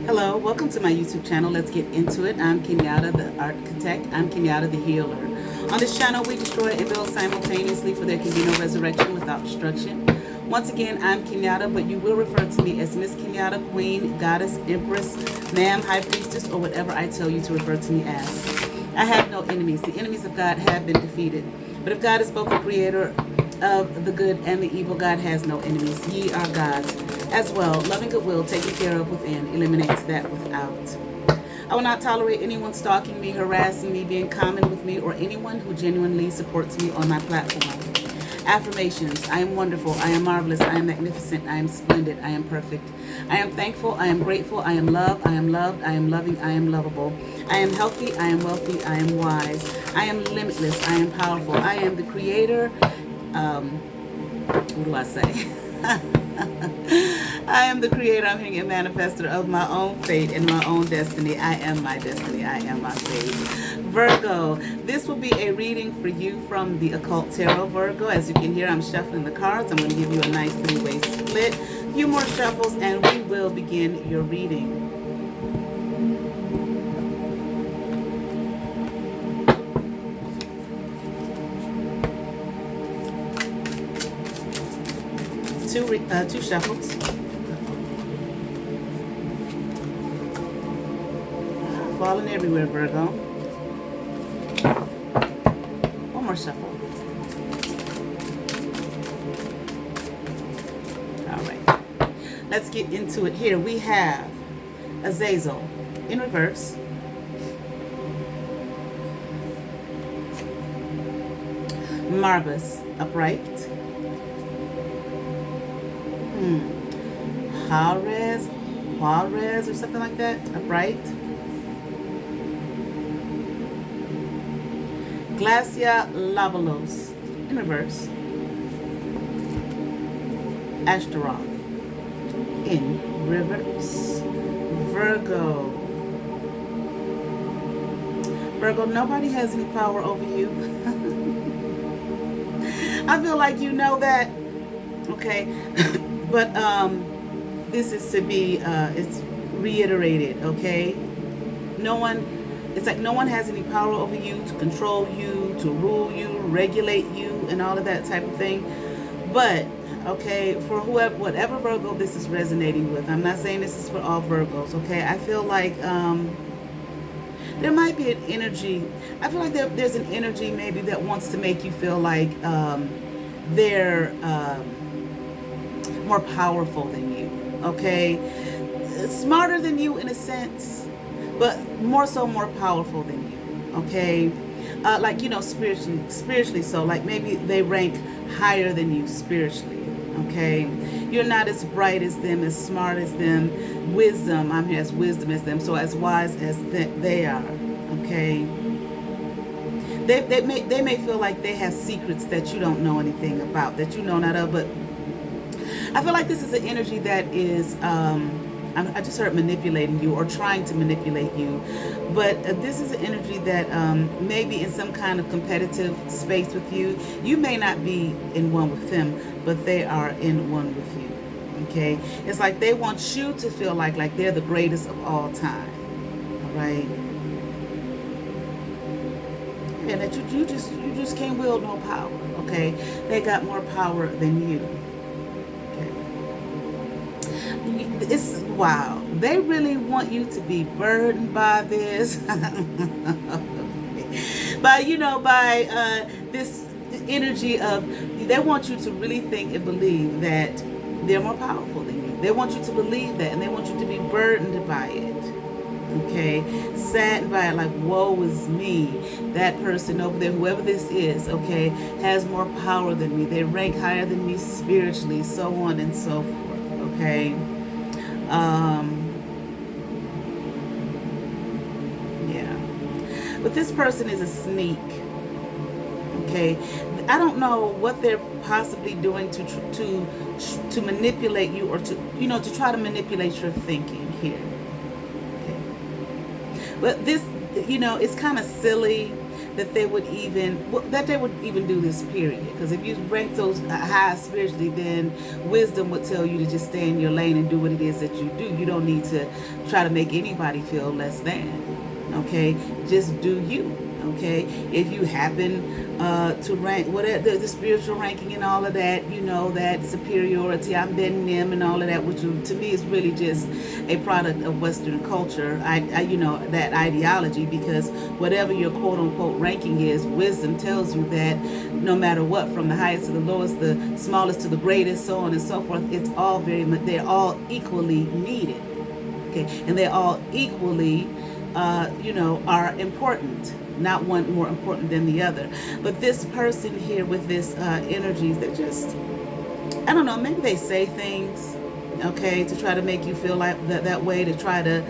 Hello, welcome to my YouTube channel. Let's get into it. I'm Kenyatta, the ArtKitech. I'm Kenyatta, the healer. On this channel, we destroy and build simultaneously, for there can be no resurrection without destruction. Once again, I'm Kenyatta, but you will refer to me as Miss Kenyatta, Queen, Goddess, Empress, Ma'am, High Priestess, or whatever I tell you to refer to me as. I have no enemies. The enemies of God have been defeated. But if God is both the creator of the good and the evil, God has no enemies. Ye are gods. As well, loving goodwill, taken care of within, eliminates that without. I will not tolerate anyone stalking me, harassing me, being common with me, or anyone who genuinely supports me on my platform. Affirmations. I am wonderful. I am marvelous. I am magnificent. I am splendid. I am perfect. I am thankful. I am grateful. I am loved. I am loved. I am loving. I am lovable. I am healthy. I am wealthy. I am wise. I am limitless. I am powerful. I am the creator. What do I say? I am the creator, I'm a manifester of my own fate and my own destiny. I am my destiny. I am my fate. Virgo, this will be a reading for you from the Occult Tarot, Virgo. As you can hear, I'm shuffling the cards. I'm going to give you a nice three-way split. A few more shuffles and we will begin your reading. Two shuffles. Falling everywhere, Virgo. One more shuffle. All right. Let's get into it. Here we have Azazel in reverse. Marvelous upright. Juarez or something like that, upright. Glacia Lavalos in reverse. Ashtaroth in reverse. Virgo. Virgo, nobody has any power over you. I feel like you know that. Okay. But this is to be, it's reiterated, okay? No one, it's like no one has any power over you to control you, to rule you, regulate you, and all of that type of thing. But, okay, for whoever, whatever Virgo this is resonating with, I'm not saying this is for all Virgos, okay? I feel like there might be an energy, I feel like there's an energy maybe that wants to make you feel like they're more powerful than you, okay? Smarter than you in a sense, but more so more powerful than you, okay? Like, you know, spiritually so, like maybe they rank higher than you spiritually, okay? You're not as bright as them, as smart as them. Wisdom, I'm here as wisdom as them, so as wise as they are, okay? They may feel like they have secrets that you don't know anything about, that you know not of, but I feel like this is an energy that is, I just heard manipulating you or trying to manipulate you. But this is an energy that maybe in some kind of competitive space with you. You may not be in one with them, but they are in one with you. Okay? It's like they want you to feel like they're the greatest of all time. All right? And that you just can't wield no power. Okay? They got more power than you. It's wow. They really want you to be burdened by this, by this energy of, they want you to really think and believe that they're more powerful than you. They want you to believe that, and they want you to be burdened by it. Okay, saddened by it, like woe is me. That person over there, whoever this is, okay, has more power than me. They rank higher than me spiritually, so on and so forth. Okay. Yeah, but this person is a sneak. Okay, I don't know what they're possibly doing to manipulate you, or to try to manipulate your thinking here. Okay, but this, it's kind of silly that they would even do this, period. Because if you rank those high spiritually, then wisdom would tell you to just stay in your lane and do what it is that you do. You don't need to try to make anybody feel less than. Okay, just do you. Okay, if you happen to rank whatever the spiritual ranking and all of that, you know, that superiority, I'm better them and all of that, which to me is really just a product of Western culture. I you know, that ideology, because whatever your quote unquote ranking is, wisdom tells you that no matter what, from the highest to the lowest, the smallest to the greatest, so on and so forth, it's all they're all equally needed. Okay, and they're all equally you know, are important. Not one more important than the other. But this person here with this energies that just, I don't know, maybe they say things, okay, to try to make you feel like that way, to try to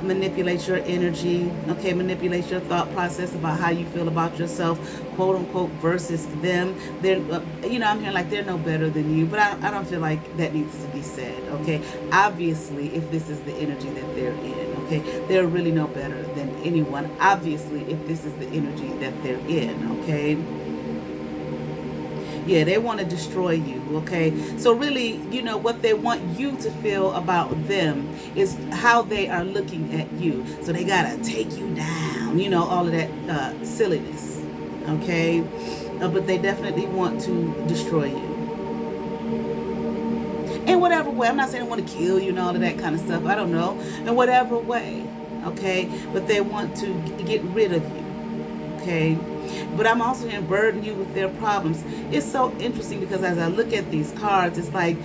manipulate your energy, okay, manipulate your thought process about how you feel about yourself, quote unquote, versus them. They're, you know, I'm hearing like they're no better than you, but I don't feel like that needs to be said, okay? Obviously, if this is the energy that they're in, okay, they're really no better than anyone, obviously, if this is the energy that they're in, okay? Yeah, they want to destroy you, okay? So really, you know, what they want you to feel about them is how they are looking at you. So they got to take you down, you know, all of that silliness, okay? But they definitely want to destroy you. In whatever way. I'm not saying they want to kill you and all of that kind of stuff. I don't know. In whatever way, okay? But they want to get rid of you, okay? But I'm also going to burden you with their problems. It's so interesting because as I look at these cards, it's like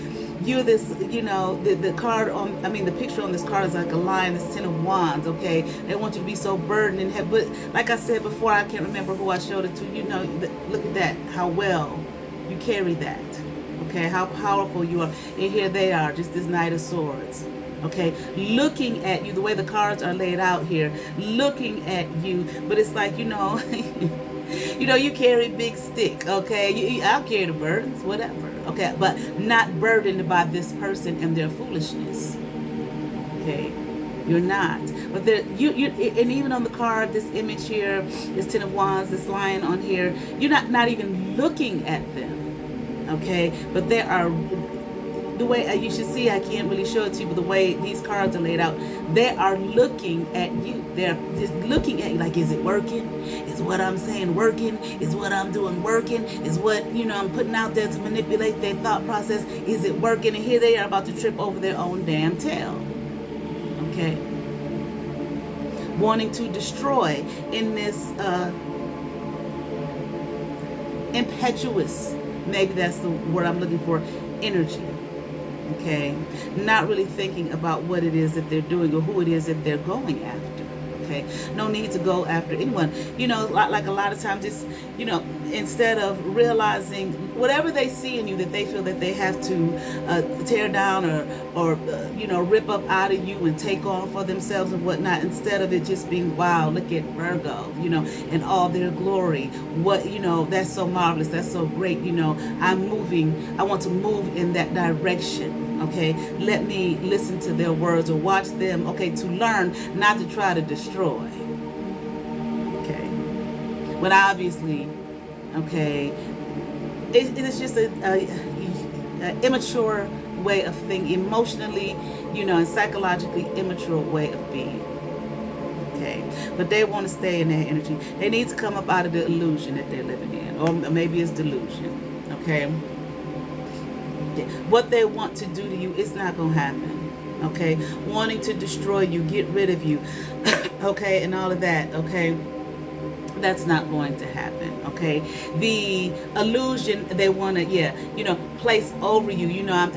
you're this, you know, the card on, I mean, the picture on this card is like a lion, this 10 of wands, okay? They want you to be so burdened and have, but like I said before, I can't remember who I showed it to, you know, look at that, how well you carry that, okay? How powerful you are. And here they are, just this Knight of Swords. Okay, looking at you, the way the cards are laid out here, looking at you, but it's like, you know, you know, you carry a big stick, okay? I'll carry the burdens, whatever, okay? But not burdened by this person and their foolishness, okay? You're not. But there, you, and even on the card, this image here, this 10 of wands, this lion on here, you're not even looking at them, okay? But there are, the way you should see, I can't really show it to you, but the way these cards are laid out, they are looking at you. They're just looking at you like, is it working? Is what I'm saying working? Is what I'm doing working? Is what, you know, I'm putting out there to manipulate their thought process? Is it working? And here they are about to trip over their own damn tail. Okay. Wanting to destroy in this impetuous, maybe that's the word I'm looking for, energy. Okay, not really thinking about what it is that they're doing or who it is that they're going after. Okay, no need to go after anyone. You know, like a lot of times, it's, you know, instead of realizing whatever they see in you that they feel that they have to tear down or you know, rip up out of you and take on for themselves and whatnot, instead of it just being, wow, look at Virgo, you know, in all their glory. What, you know, that's so marvelous, that's so great, you know, I want to move in that direction. Okay, let me listen to their words or watch them, okay, to learn, not to try to destroy. Okay, but obviously, okay, it is just a immature way of thinking, emotionally, you know, and psychologically immature way of being. Okay, but they want to stay in their energy. They need to come up out of the illusion that they're living in, or maybe it's delusion. Okay. What they want to do to you, it's not going to happen, okay? Wanting to destroy you, get rid of you, okay, and all of that, okay? That's not going to happen, okay? The illusion they want to, yeah, you know, place over you, you know, I'm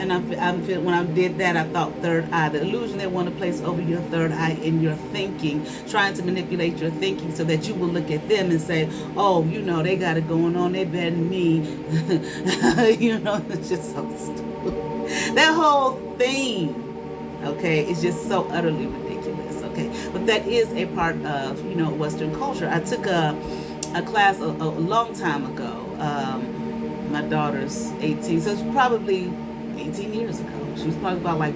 when I did that, I thought third eye. The illusion they want to place over your third eye in your thinking, trying to manipulate your thinking so that you will look at them and say, oh, you know, they got it going on, they better than me. You know, it's just so stupid. That whole thing, okay, is just so utterly ridiculous, okay? But that is a part of, you know, Western culture. I took a class a long time ago. My daughter's 18, so it's probably 18 years ago. She was probably about like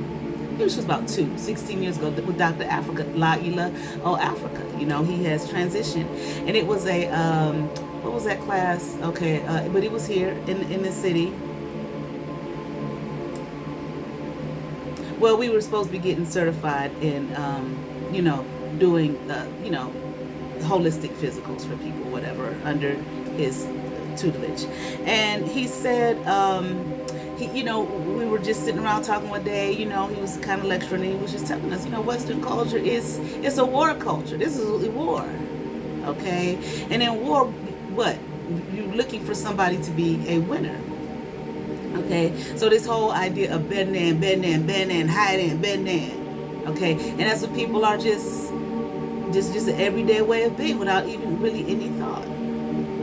Maybe she was about 16 years ago, with Dr. Africa, Laila Africa. He has transitioned. And it was a, what was that class? Okay, but it was here in the city. Well, we were supposed to be getting certified in, doing, holistic physicals for people, whatever, under his tutelage. And he said, we were just sitting around talking one day, he was kind of lecturing, and he was just telling us, Western culture it's a war culture. This is a war, okay? And in war, what? You're looking for somebody to be a winner. Okay, so this whole idea of bending, hiding, bending, okay, and that's what people are just an everyday way of being without even really any thought.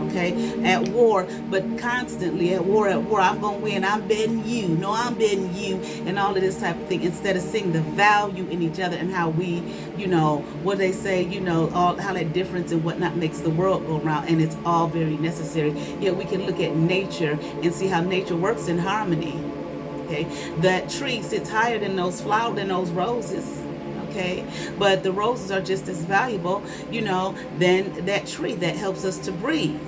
Okay, at war, but constantly at war, I'm gonna win. I'm betting you. No, I'm betting you, and all of this type of thing. Instead of seeing the value in each other and how we, what they say, all how that difference and whatnot makes the world go around, and it's all very necessary. Yet we can look at nature and see how nature works in harmony. Okay, that tree sits higher than those flowers, than those roses. Okay, but the roses are just as valuable, than that tree that helps us to breathe.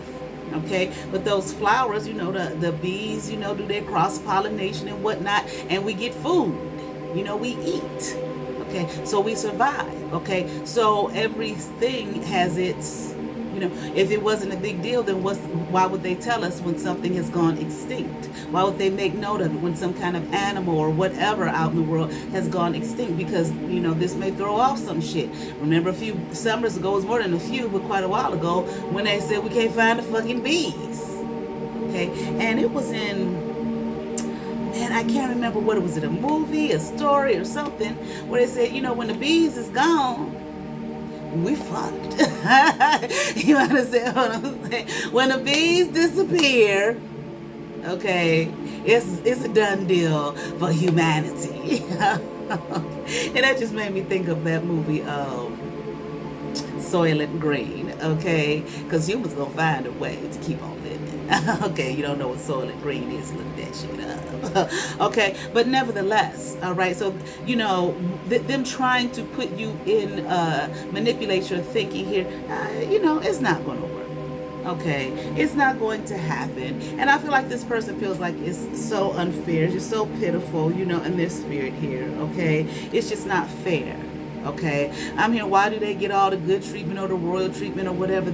Okay, but those flowers, the bees, do their cross-pollination and whatnot, and we get food, we eat. Okay, so we survive. Okay, so everything has its, if it wasn't a big deal, then why would they tell us when something has gone extinct? Why would they make note of it when some kind of animal or whatever out in the world has gone extinct? Because, this may throw off some shit. Remember a few summers ago, it was more than a few, but quite a while ago, when they said we can't find the fucking bees. Okay, and it was in, man, I can't remember what it was, a movie, a story or something, where they said, when the bees is gone, we fucked. You understand what I'm saying? When the bees disappear, okay, it's a done deal for humanity. And that just made me think of that movie, Soylent Green, okay? Because humans gonna find a way to keep on living. Okay, you don't know what Soylent Green is, look that shit up. Okay, but nevertheless, all right, so, them trying to put you in, manipulate your thinking here, it's not going to work. Okay, it's not going to happen. And I feel like this person feels like it's so unfair, it's just so pitiful, in their spirit here, okay? It's just not fair. Okay, I'm here. Why do they get all the good treatment or the royal treatment or whatever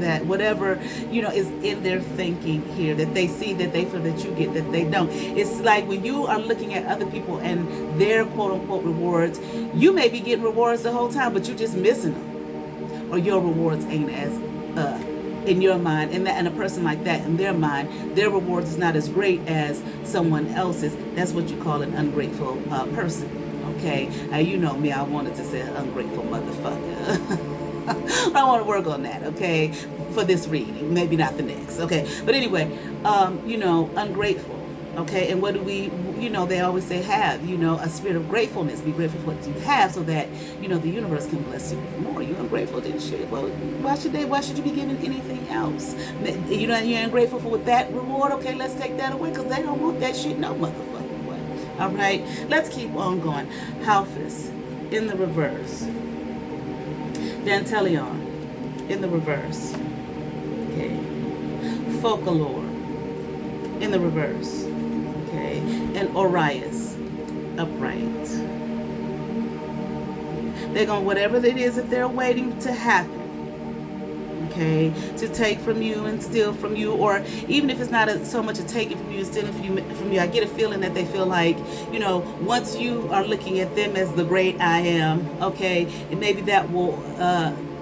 is in their thinking here, that they see, that they feel that you get, that they don't? It's like when you are looking at other people and their quote unquote rewards, you may be getting rewards the whole time, but you're just missing them, or your rewards ain't as in your mind, and a person like that, in their mind, their rewards is not as great as someone else's. That's what you call an ungrateful person. Okay, you know me, I wanted to say ungrateful motherfucker. I want to work on that, okay, for this reading, maybe not the next, okay? But anyway, ungrateful, okay? And what do we, they always say have, a spirit of gratefulness. Be grateful for what you have so that, the universe can bless you with more. You're ungrateful, then shit, well, why should you be giving anything else? You're ungrateful for that reward, okay, let's take that away, because they don't want that shit, no motherfucker. All right, let's keep on going. Halphus in the reverse. Dantelion in the reverse. Okay. Folklore in the reverse. Okay. And Orias upright. They're going, whatever it is that they're waiting to happen, okay, to take from you and steal from you, or even if it's not so much a taking from you and stealing from you, I get a feeling that they feel like, once you are looking at them as the great I am, okay, and maybe that will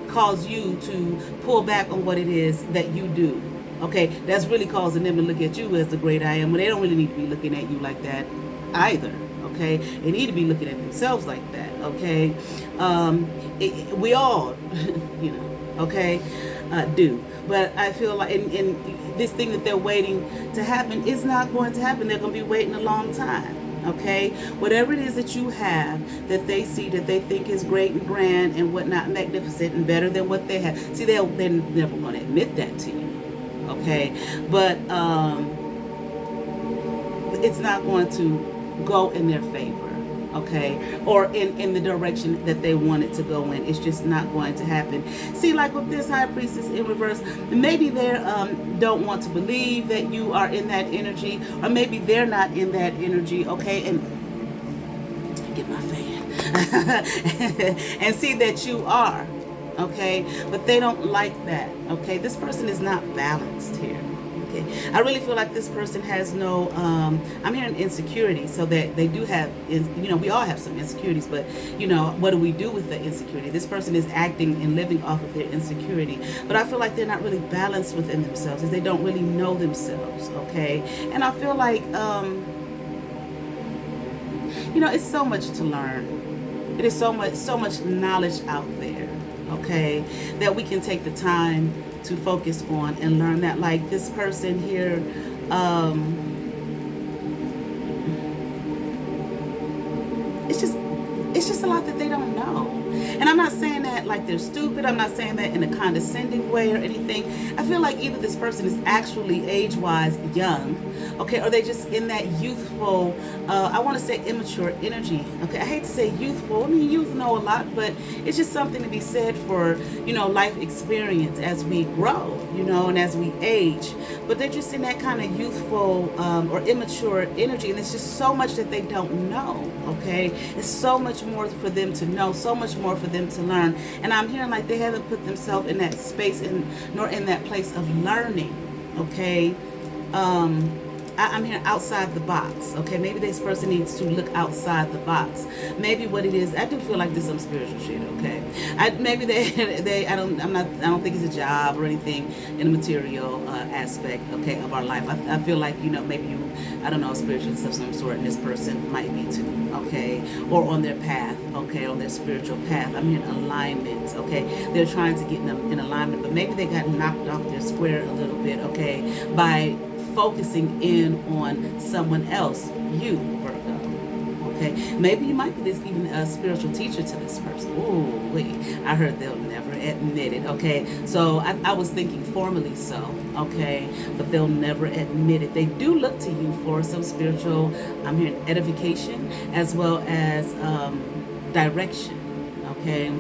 cause you to pull back on what it is that you do. Okay, that's really causing them to look at you as the great I am, but they don't really need to be looking at you like that either. Okay, they need to be looking at themselves like that. Okay, we all, okay, do. But I feel like in this thing that they're waiting to happen is not going to happen. They're going to be waiting a long time. Okay, whatever it is that you have that they see, that they think is great and grand and whatnot, magnificent and better than what they have. See, they're never going to admit that to you. Okay, but it's not going to go in their favor. okay, or in the direction that they want it to go in. It's just not going to happen. See, like with this high priestess in reverse, maybe they don't want to believe that you are in that energy, or maybe they're not in that energy, okay, and get my fan and see that you are, okay, but they don't like that, okay. This person is not balanced here. I really feel like this person has no, I'm hearing insecurity, so that they do have, we all have some insecurities, but, what do we do with the insecurity? This person is acting and living off of their insecurity, but I feel like they're not really balanced within themselves, as they don't really know themselves, okay? And I feel like, it's so much to learn. It is so much knowledge out there, okay, that we can take the time to focus on and learn that. Like this person here, it's just a lot that they don't know. And I'm not saying that like they're stupid. I'm not saying that in a condescending way or anything. I feel like either this person is actually age-wise young, okay, or they just in that youthful, I want to say immature energy, okay. I hate to say youthful. I mean, youth know a lot, but it's just something to be said for, life experience as we grow, and as we age. But they're just in that kind of youthful or immature energy, and it's just so much that they don't know, okay. It's so much more for them to know, so much more for them to learn. And I'm hearing like they haven't put themselves in that space nor in that place of learning, okay. I'm hearing outside the box, okay. Maybe this person needs to look outside the box. Maybe what it is, I do feel like there's some spiritual shit, okay. Maybe I don't think it's a job or anything in the material aspect, okay, of our life. I feel like, maybe you, I don't know, spiritual of some sort, and this person might be too, okay, or on their path, okay, on their spiritual path. I'm hearing alignment, okay. They're trying to get in alignment, but maybe they got knocked off their square a little bit, okay, by focusing in on someone else, you, Virgo, okay. Maybe you might be even a spiritual teacher to this person. Ooh, wait, I heard they'll never admit it, okay. So I was thinking formally so, okay, but they'll never admit it. They do look to you for some spiritual, I'm hearing edification, as well as direction, okay.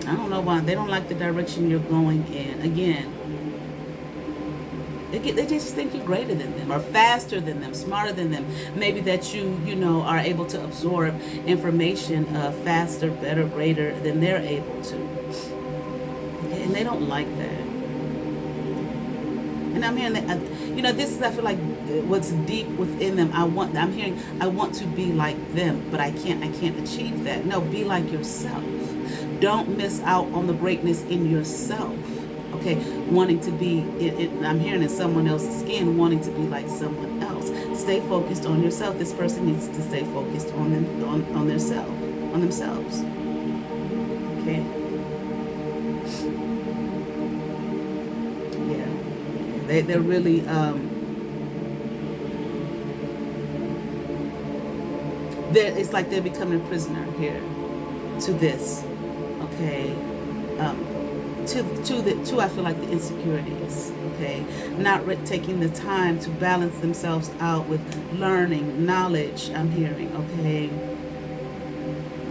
I don't know why they don't like the direction you're going in. Again, they just think you're greater than them, or faster than them, smarter than them. Maybe that you are able to absorb information faster, better, greater than they're able to. Okay? And they don't like that. And I'm hearing that, this is, I feel like, what's deep within them. I want to be like them, but I can't achieve that. No, be like yourself. Don't miss out on the greatness in yourself. Okay, wanting to be, I'm hearing in someone else's skin, wanting to be like someone else. Stay focused on yourself. This person needs to stay focused on themselves. Okay. Yeah, they're really it's like they're becoming a prisoner here to this. Okay. To I feel like the insecurities, okay, not taking the time to balance themselves out with learning, knowledge. I'm hearing, okay.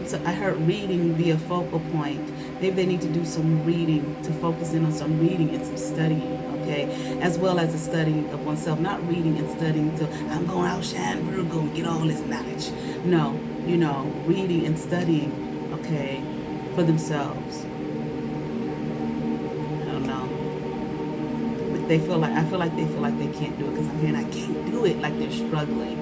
So I heard reading be a focal point. Maybe they need to do some reading, to focus in on some reading and some studying, okay, as well as the studying of oneself. Not reading and studying to I'm going to outshine Virgo and get all this knowledge. No, reading and studying, okay, for themselves. I feel like they feel like they can't do it, because I'm hearing I can't do it, like they're struggling.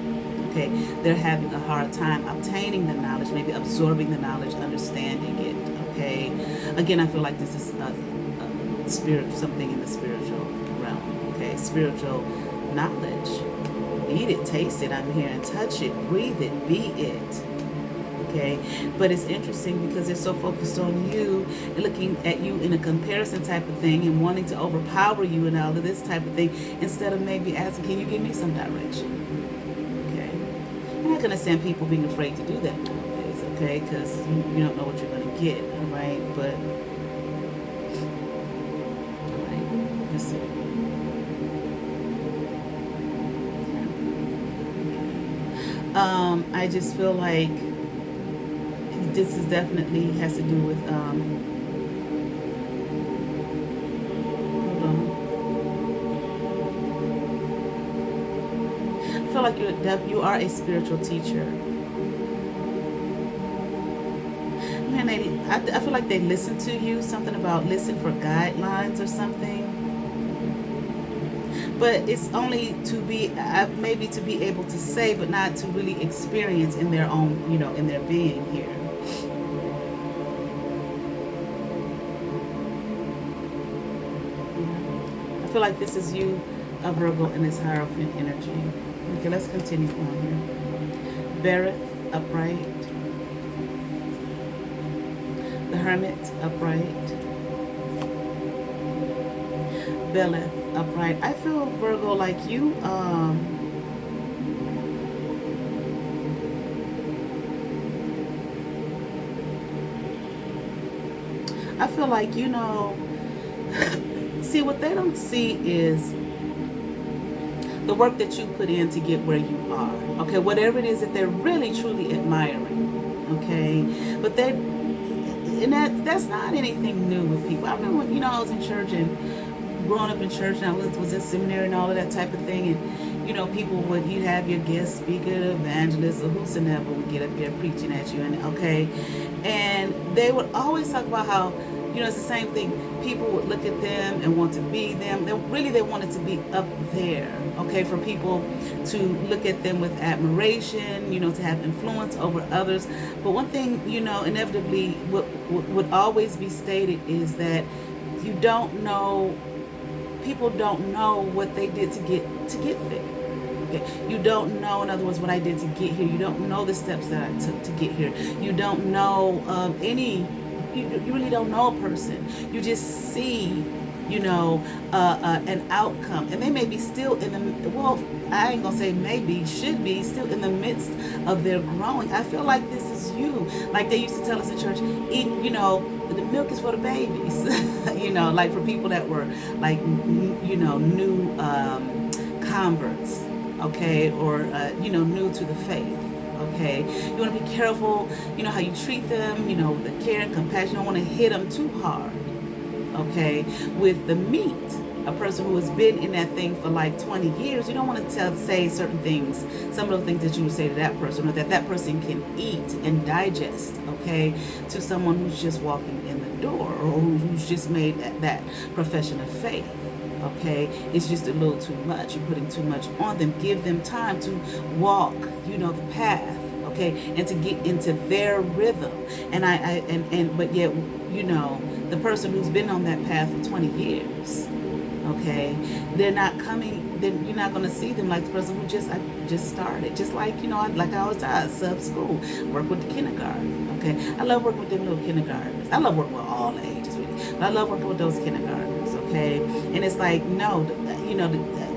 Okay, they're having a hard time obtaining the knowledge, maybe absorbing the knowledge, understanding it. Okay, again, I feel like this is a spirit, something in the spiritual realm. Okay, spiritual knowledge. Eat it, taste it. I'm hearing touch it, breathe it, be it. Okay, but it's interesting because they're so focused on you and looking at you in a comparison type of thing and wanting to overpower you and all of this type of thing, instead of maybe asking, can you give me some direction? Okay, I'm not going to send people being afraid to do that nowadays, okay, because you don't know what you're going to get, all right, but all right, let's see. I just feel like this is definitely has to do with hold on. I feel like you are a spiritual teacher. Man, I feel like they listen to you, something about listen for guidelines or something. But it's only to be maybe to be able to say, but not to really experience in their own, in their being here. I feel like this is you, a Virgo, in this Hierophant energy. Okay, let's continue on here. Beareth, upright. The Hermit, upright. Beleth, upright. I feel, Virgo, like you, I feel like, see, what they don't see is the work that you put in to get where you are. Okay, whatever it is that they're really, truly admiring. Okay, but that's not anything new with people. I remember when, I was in church and growing up in church, and I was in seminary and all of that type of thing, and people you'd have your guest speaker, evangelist, or whosoever would get up there preaching at you, and and they would always talk about how, it's the same thing. People would look at them and want to be them. They wanted to be up there, okay, for people to look at them with admiration, to have influence over others. But one thing, inevitably what would always be stated is that you don't know, people don't know what they did to get there. Okay. You don't know, in other words, what I did to get here. You don't know the steps that I took to get here. You don't know you really don't know a person. You just see, an outcome. And they may be still in the, well, I ain't gonna say maybe, should be still in the midst of their growing. I feel like this is you. Like they used to tell us in church, eat, the milk is for the babies. Like for people that were like, new converts, okay, or, new to the faith. Okay, you want to be careful, how you treat them, the care and compassion. You don't want to hit them too hard, okay? With the meat, a person who has been in that thing for like 20 years, you don't want to say certain things, some of the things that you would say to that person, or that person can eat and digest, okay, to someone who's just walking in the door, or who's just made that profession of faith. Okay, it's just a little too much. You're putting too much on them. Give them time to walk, the path, okay, and to get into their rhythm. But yet, the person who's been on that path for 20 years, okay, they're not coming. Then you're not going to see them like the person who just started. Just like like I always tell, sub school, work with the kindergarten. Okay, I love working with them little kindergartners. I love working with all ages, really, but I love working with those kindergartners. Okay, and it's like, no,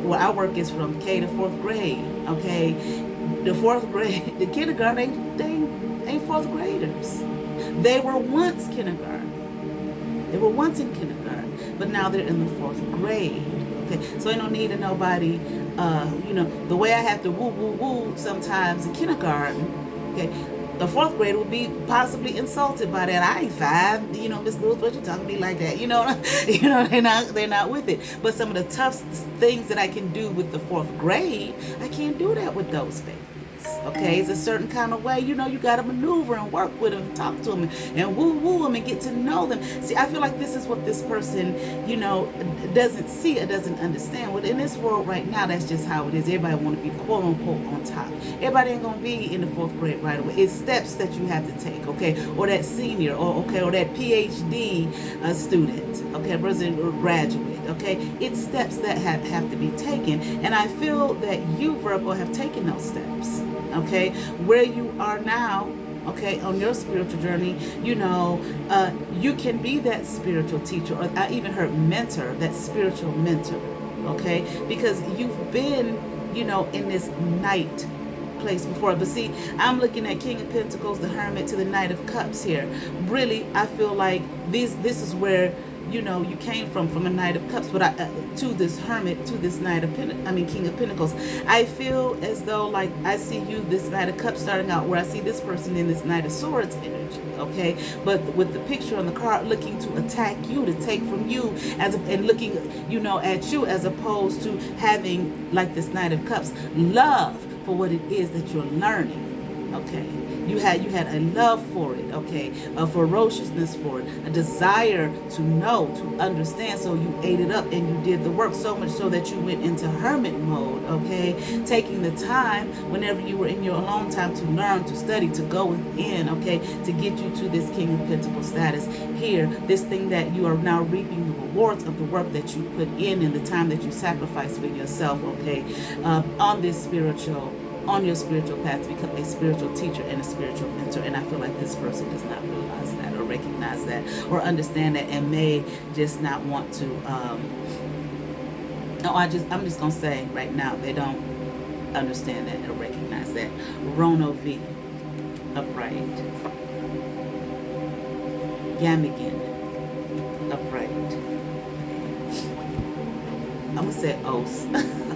what our work is from K to 4th grade. Okay, the 4th grade, the kindergarten, they ain't 4th graders. They were once kindergarten. They were once in kindergarten, but now they're in the 4th grade. Okay, so I don't need nobody. The way I have to woo sometimes in kindergarten. Okay. The 4th grader would be possibly insulted by that. I ain't 5, Miss Lewis, what you talking to me like that? They're not with it. But some of the tough things that I can do with the 4th grade, I can't do that with those babies. Okay, it's a certain kind of way. You got to maneuver and work with them, talk to them, and woo them and get to know them. See, I feel like this is what this person, doesn't see or doesn't understand. Well, in this world right now, that's just how it is. Everybody want to be quote unquote on top. Everybody ain't gonna be in the 4th grade right away. It's steps that you have to take, okay, or that senior, or that PhD student, okay, person or graduate. Okay, it's steps that have to be taken, and I feel that you, Virgo, have taken those steps. Okay, where you are now, okay, on your spiritual journey, you can be that spiritual teacher, or I even heard mentor, that spiritual mentor. Okay, because you've been, in this night place before. But see, I'm looking at King of Pentacles, the Hermit, to the Knight of Cups here. Really, I feel like this is where you know, you came from a Knight of Cups, but to this Hermit, to this King of Pentacles. I feel as though, like, I see you, this Knight of Cups, starting out where I see this person in this Knight of Swords energy, okay? But with the picture on the card, looking to attack you, to take from you, and looking, you know, at you, as opposed to having, like this Knight of Cups, love for what it is that you're learning. Okay, you had a love for it, okay, a ferociousness for it, a desire to know, to understand. So you ate it up and you did the work, so much so that you went into hermit mode, okay, taking the time whenever you were in your alone time to learn, to study, to go within, okay, to get you to this King of Pentacles status here, this thing that you are now reaping the rewards of the work that you put in and the time that you sacrificed for yourself, okay, on your spiritual path to become a spiritual teacher and a spiritual mentor. And I feel like this person does not realize that, or recognize that, or understand that, and may just not want to I'm just gonna say right now, they don't understand that or recognize that. Rono V, upright. Gamigan, upright. I'm gonna say Os,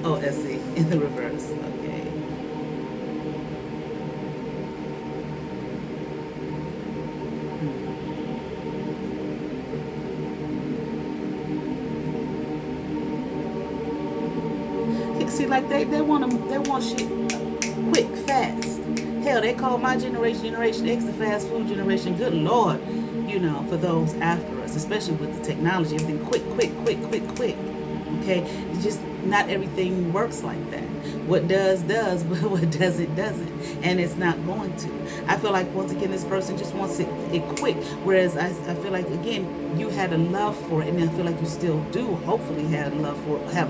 O-S-E in the reverse, okay. See, like they want shit quick, fast. Hell, they call my Generation X the fast food generation. Good Lord, you know, for those after us, especially with the technology, everything quick. Okay, it's just not everything works like that. What does, but what doesn't. And it's not going to. I feel like, once again, this person just wants it quick. Whereas I feel like, again, you had a love for it, and I feel like you still do, hopefully have a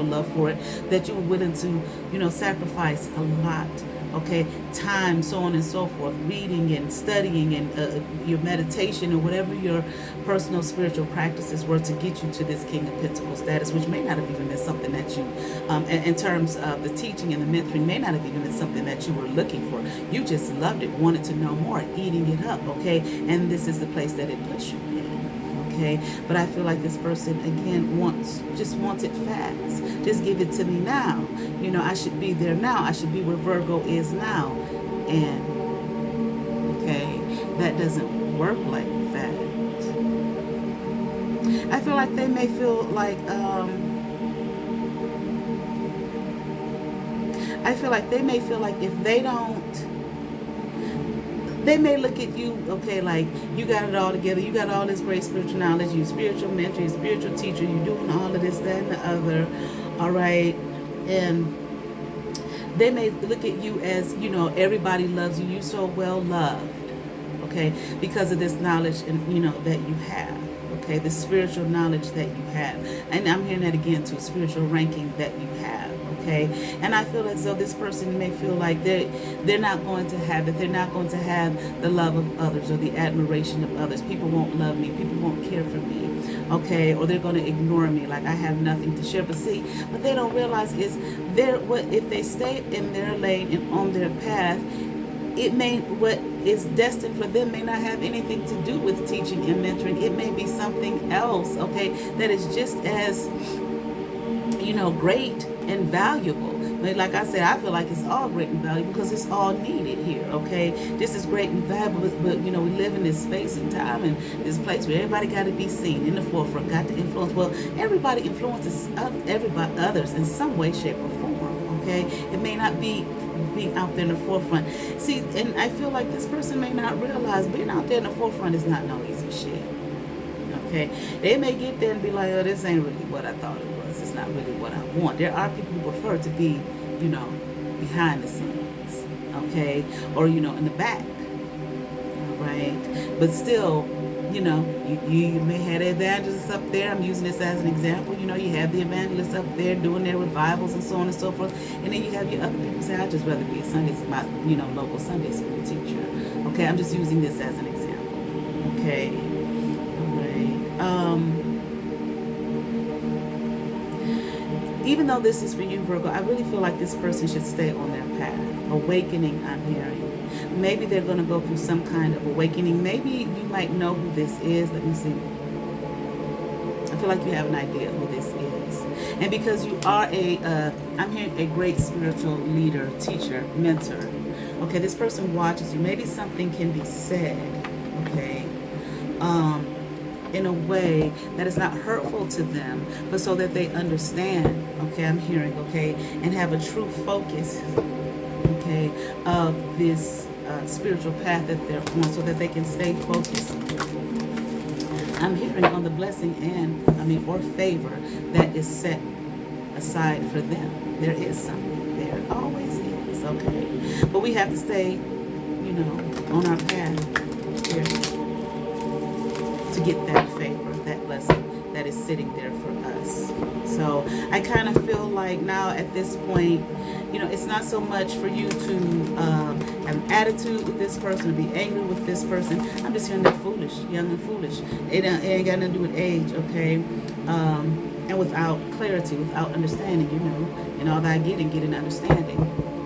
love for it, that you were willing to, you know, sacrifice a lot. Okay, time, so on and so forth, reading and studying and your meditation or whatever your personal spiritual practices were to get you to this King of Pentacles status, which may not have even been something that you, in terms of the teaching and the mentoring, may not have even been something that you were looking for. You just loved it, wanted to know more, eating it up, okay? And this is the place that it puts you in. Okay, but I feel like this person, again, just wants it fast. Just give it to me now. You know, I should be there now. I should be where Virgo is now. And, okay, that doesn't work like that. I feel like they may feel like, if they don't, they may look at you, okay, like, you got it all together, you got all this great spiritual knowledge, you're a spiritual mentor, you're a spiritual teacher, you're doing all of this, that, and the other, all right, and they may look at you as, you know, everybody loves you, you're so well loved, okay, because of this knowledge, and, you know, that you have, okay, the spiritual knowledge that you have, and I'm hearing that again too, spiritual ranking that you have. Okay, and I feel as though this person may feel like they're not going to have it. They're not going to have the love of others or the admiration of others. People won't love me. People won't care for me. Okay, or they're going to ignore me, like I have nothing to share. But see, what they don't realize is if they stay in their lane and on their path, what is destined for them may not have anything to do with teaching and mentoring. It may be something else, okay, that is just as, you know, great and valuable. Like I said, I feel like it's all great and valuable because it's all needed here, okay? This is great and valuable, but, you know, we live in this space and time and this place where everybody got to be seen in the forefront, got to influence. Well, everybody influences others in some way, shape, or form, okay? It may not be being out there in the forefront. See, and I feel like this person may not realize being out there in the forefront is not no easy shit, okay? They may get there and be like, oh, this ain't really what I thought it was. It's not really what I want. There are people who prefer to be, you know, behind the scenes, okay, or, you know, in the back, all right, but still, you know, you may have the evangelists up there. I'm using this as an example. You know, you have the evangelists up there doing their revivals and so on and so forth, and then you have your other people say, I'd just rather be a local Sunday school teacher, okay? I'm just using this as an example, okay, all right. Even though this is for you, Virgo, I really feel like this person should stay on their path. Awakening, I'm hearing. Maybe they're going to go through some kind of awakening. Maybe you might know who this is. Let me see. I feel like you have an idea who this is. And because you are I'm hearing a great spiritual leader, teacher, mentor. Okay, this person watches you. Maybe something can be said, okay, in a way that is not hurtful to them, but so that they understand, okay, I'm hearing, okay, and have a true focus, okay, of this spiritual path that they're on, so that they can stay focused. I'm hearing on the blessing or favor that is set aside for them. There is something there. It always is, okay? But we have to stay, on our path here to get that favor, that blessing that is sitting there for us. So I kind of feel like now at this point, it's not so much for you to have an attitude with this person, or be angry with this person. I'm just hearing they're foolish, young and foolish. It ain't got nothing to do with age, okay? And without clarity, without understanding, and all that I get an understanding,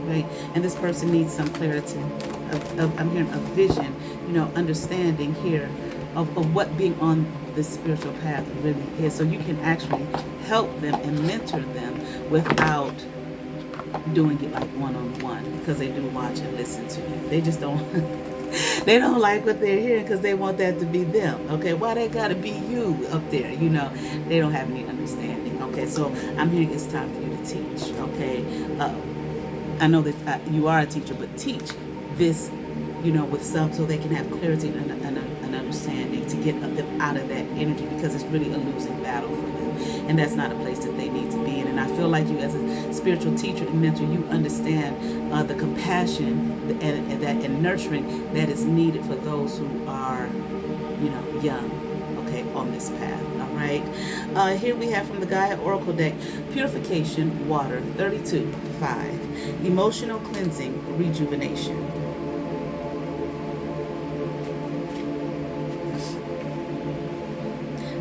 right? And this person needs some clarity I'm hearing a vision, understanding here of what being on this spiritual path really is, so you can actually help them and mentor them without doing it like one-on-one, because they do watch and listen to you. They just don't they don't like what they're hearing because they want that to be them. Okay, why they gotta be you up there? They don't have any understanding. Okay, so I'm hearing it's time for you to teach. Okay, I know that you are a teacher, but teach this, with some, so they can have clarity and an understanding to get them out of that energy, because it's really a losing battle for them, and that's not a place that they need to be in. And I feel like you, as a spiritual teacher and mentor, you understand the compassion and nurturing that is needed for those who are, young, okay, on this path. All right. Here we have from the Gaia Oracle deck, Purification, Water, 32-5, Emotional Cleansing, Rejuvenation.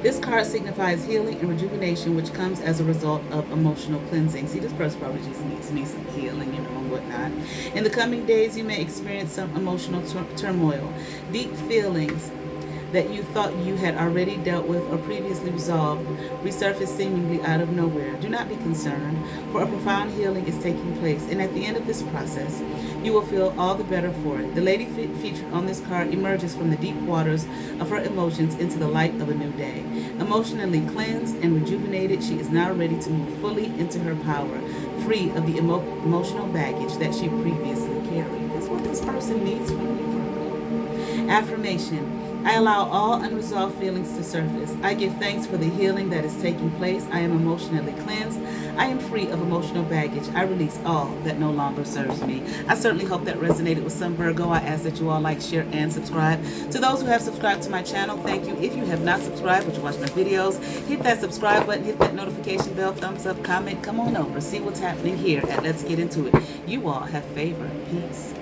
This card signifies healing and rejuvenation, which comes as a result of emotional cleansing. See, this person probably just needs some healing, and whatnot. In the coming days, you may experience some emotional turmoil. Deep feelings that you thought you had already dealt with or previously resolved resurface seemingly out of nowhere. Do not be concerned, for a profound healing is taking place, and at the end of this process, you will feel all the better for it. The lady featured on this card emerges from the deep waters of her emotions into the light of a new day. Emotionally cleansed and rejuvenated, she is now ready to move fully into her power, free of the emotional baggage that she previously carried. That's what this person needs from you. Affirmation. I allow all unresolved feelings to surface. I give thanks for the healing that is taking place. I am emotionally cleansed. I am free of emotional baggage. I release all that no longer serves me. I certainly hope that resonated with some Virgo. I ask that you all like, share, and subscribe. To those who have subscribed to my channel, thank you. If you have not subscribed but you watch my videos, hit that subscribe button, hit that notification bell, thumbs up, comment, come on over, see what's happening here at Let's Get Into It. You all have favor, peace.